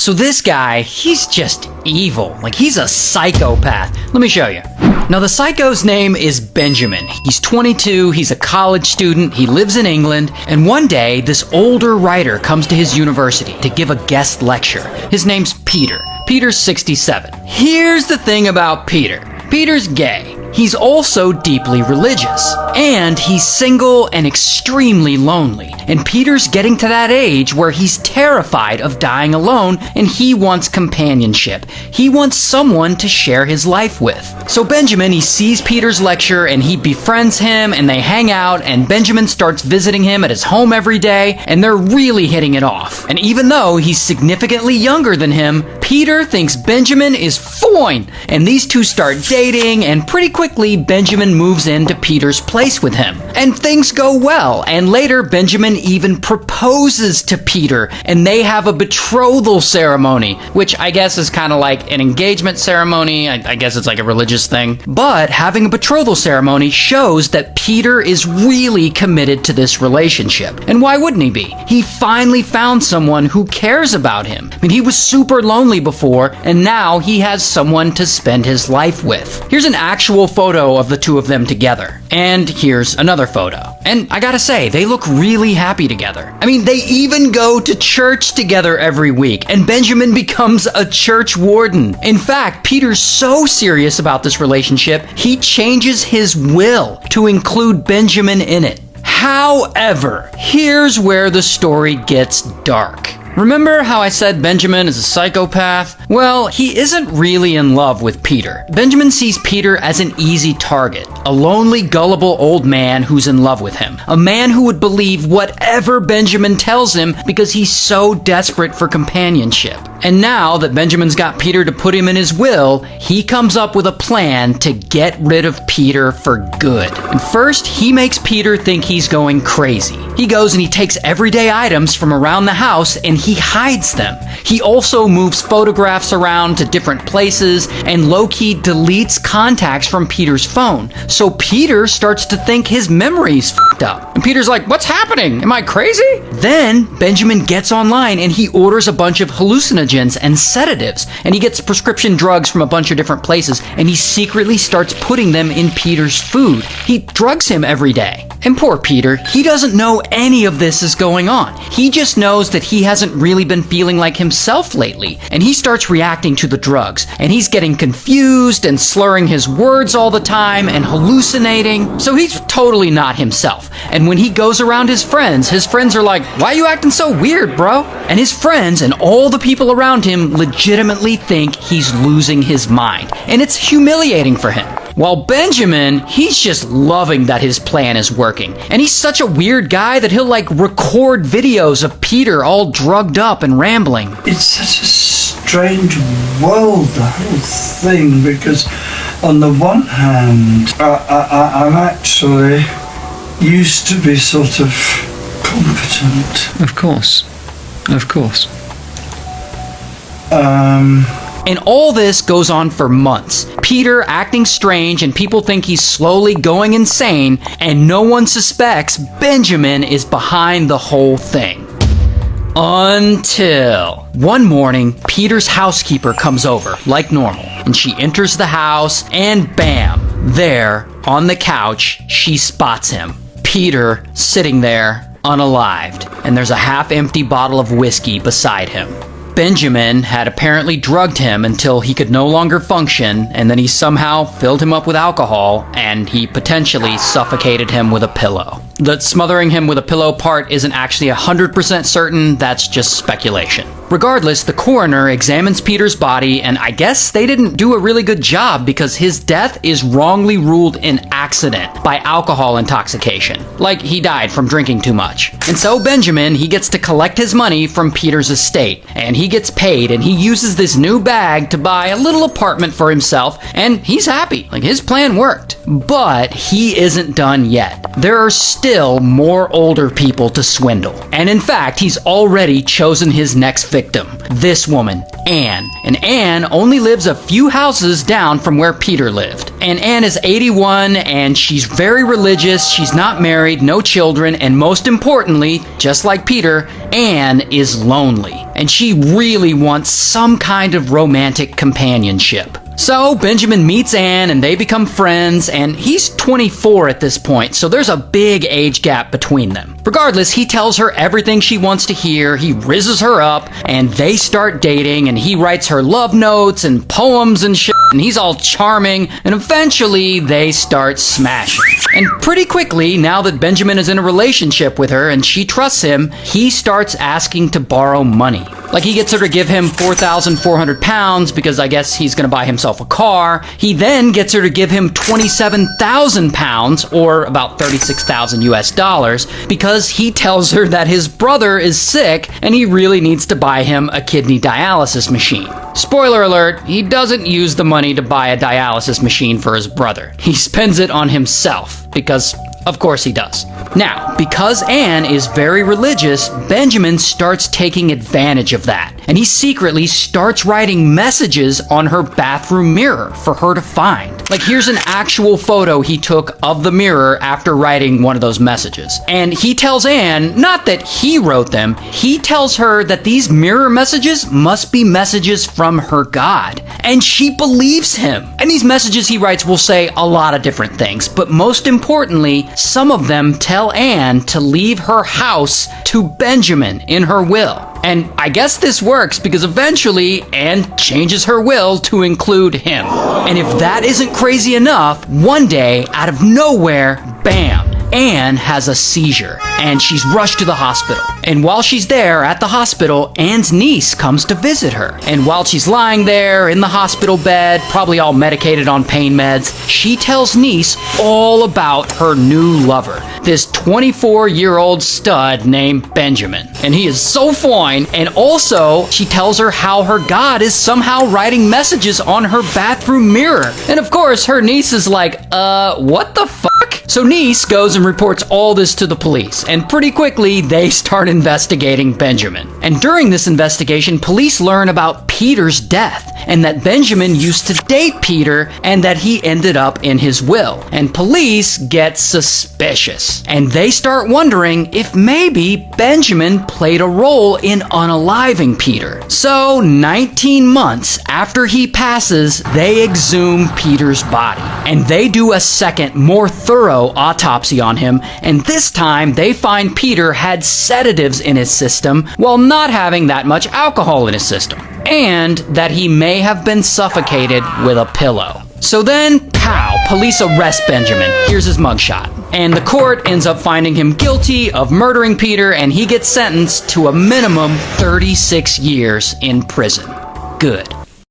So this guy, he's just evil. Like, he's a psychopath. Let me show you. Now, the psycho's name is Benjamin. He's 22, he's a college student, he lives in England, and one day, this older writer comes to his university to give a guest lecture. His name's Peter. Peter's 67. Here's the thing about Peter. Peter's gay. He's also deeply religious, and he's single and extremely lonely. And Peter's getting to that age where he's terrified of dying alone, and he wants companionship. He wants someone to share his life with. So Benjamin, he sees Peter's lecture, and he befriends him, and they hang out, and Benjamin starts visiting him at his home every day, and they're really hitting it off. And even though he's significantly younger than him, Peter thinks Benjamin is fine, and these two start dating, and pretty quickly, Benjamin moves into Peter's place with him. And things go well, and later Benjamin even proposes to Peter, and they have a betrothal ceremony, which I guess is kind of like an engagement ceremony. I guess it's like a religious thing. But having a betrothal ceremony shows that Peter is really committed to this relationship. And why wouldn't he be? He finally found someone who cares about him. I mean, he was super lonely before, and now he has someone to spend his life with. Here's an actual photo of the two of them together. And here's another photo. And I gotta say, they look really happy together. I mean, they even go to church together every week, and Benjamin becomes a church warden. In fact, Peter's so serious about this relationship, he changes his will to include Benjamin in it. However, here's where the story gets dark. Remember how I said Benjamin is a psychopath? Well, he isn't really in love with Peter. Benjamin sees Peter as an easy target, a lonely, gullible old man who's in love with him. A man who would believe whatever Benjamin tells him because he's so desperate for companionship. And now that Benjamin's got Peter to put him in his will, he comes up with a plan to get rid of Peter for good. And first, he makes Peter think he's going crazy. He goes and he takes everyday items from around the house and he hides them. He also moves photographs around to different places and low-key deletes contacts from Peter's phone. So Peter starts to think his memory's f***ed up. And Peter's like, what's happening? Am I crazy? Then Benjamin gets online and he orders a bunch of hallucinogens and sedatives. And he gets prescription drugs from a bunch of different places and he secretly starts putting them in Peter's food. He drugs him every day. And poor Peter, he doesn't know any of this is going on. He just knows that he hasn't really been feeling like himself lately. And he starts reacting to the drugs. And he's getting confused and slurring his words all the time and hallucinating. So he's totally not himself. And when he goes around his friends are like, why are you acting so weird, bro? And his friends and all the people around him legitimately think he's losing his mind. And it's humiliating for him. While Benjamin, he's just loving that his plan is working. And he's such a weird guy that he'll like record videos of Peter all drugged up and rambling. It's such a strange world, the whole thing, because on the one hand, I'm actually used to be sort of competent. Of course. And all this goes on for months. Peter acting strange and people think he's slowly going insane, and no one suspects Benjamin is behind the whole thing. Until one morning, Peter's housekeeper comes over, like normal, and she enters the house, and bam, there, on the couch, she spots him. Peter sitting there, unalived, and there's a half-empty bottle of whiskey beside him. Benjamin had apparently drugged him until he could no longer function, and then he somehow filled him up with alcohol, and he potentially suffocated him with a pillow. The smothering him with a pillow part isn't actually 100% certain, that's just speculation. Regardless, the coroner examines Peter's body, and I guess they didn't do a really good job because his death is wrongly ruled an accident by alcohol intoxication. Like he died from drinking too much. And so Benjamin, he gets to collect his money from Peter's estate, and he gets paid, and he uses this new bag to buy a little apartment for himself, and he's happy. Like, his plan worked. But he isn't done yet. There are still more older people to swindle. And in fact, he's already chosen his next victim. This woman, Anne. And Anne only lives a few houses down from where Peter lived. And Anne is 81 and she's very religious, she's not married, no children, and most importantly, just like Peter, Anne is lonely. And she really wants some kind of romantic companionship. So Benjamin meets Anne and they become friends, and he's 24 at this point, so there's a big age gap between them. Regardless, he tells her everything she wants to hear, he rizzes her up, and they start dating, and he writes her love notes and poems and shit, and he's all charming, and eventually they start smashing. And pretty quickly, now that Benjamin is in a relationship with her and she trusts him, he starts asking to borrow money. Like, he gets her to give him 4,400 pounds because I guess he's gonna buy himself a car. He then gets her to give him 27,000 pounds, or about 36,000 US dollars, because he tells her that his brother is sick and he really needs to buy him a kidney dialysis machine. Spoiler alert, he doesn't use the money to buy a dialysis machine for his brother. He spends it on himself, because of course he does. Now, because Anne is very religious, Benjamin starts taking advantage of that, and he secretly starts writing messages on her bathroom mirror for her to find. Like, here's an actual photo he took of the mirror after writing one of those messages. And he tells Anne, not that he wrote them, he tells her that these mirror messages must be messages from her God. And she believes him. And these messages he writes will say a lot of different things, but most importantly, some of them tell Anne to leave her house to Benjamin in her will. And I guess this works because eventually Anne changes her will to include him. And if that isn't crazy enough, one day, out of nowhere, bam, Anne has a seizure and she's rushed to the hospital. And while she's there at the hospital, Anne's niece comes to visit her. And while she's lying there in the hospital bed, probably all medicated on pain meds, she tells niece all about her new lover, this 24-year-old stud named Benjamin. And he is so fine. And also, she tells her how her God is somehow writing messages on her bathroom mirror. And of course, her niece is like, what the fuck? So niece goes and reports all this to the police, and pretty quickly they start investigating Benjamin. And during this investigation, police learn about Peter's death, and that Benjamin used to date Peter, and that he ended up in his will. And police get suspicious, and they start wondering if maybe Benjamin played a role in unaliving Peter. So 19 months after he passes, they exhume Peter's body, and they do a second, more thorough autopsy on him, and this time they find Peter had sedatives in his system while not having that much alcohol in his system, and that he may have been suffocated with a pillow. So then, pow, police arrest Benjamin. Here's his mugshot. And the court ends up finding him guilty of murdering Peter, and he gets sentenced to a minimum 36 years in prison. Good.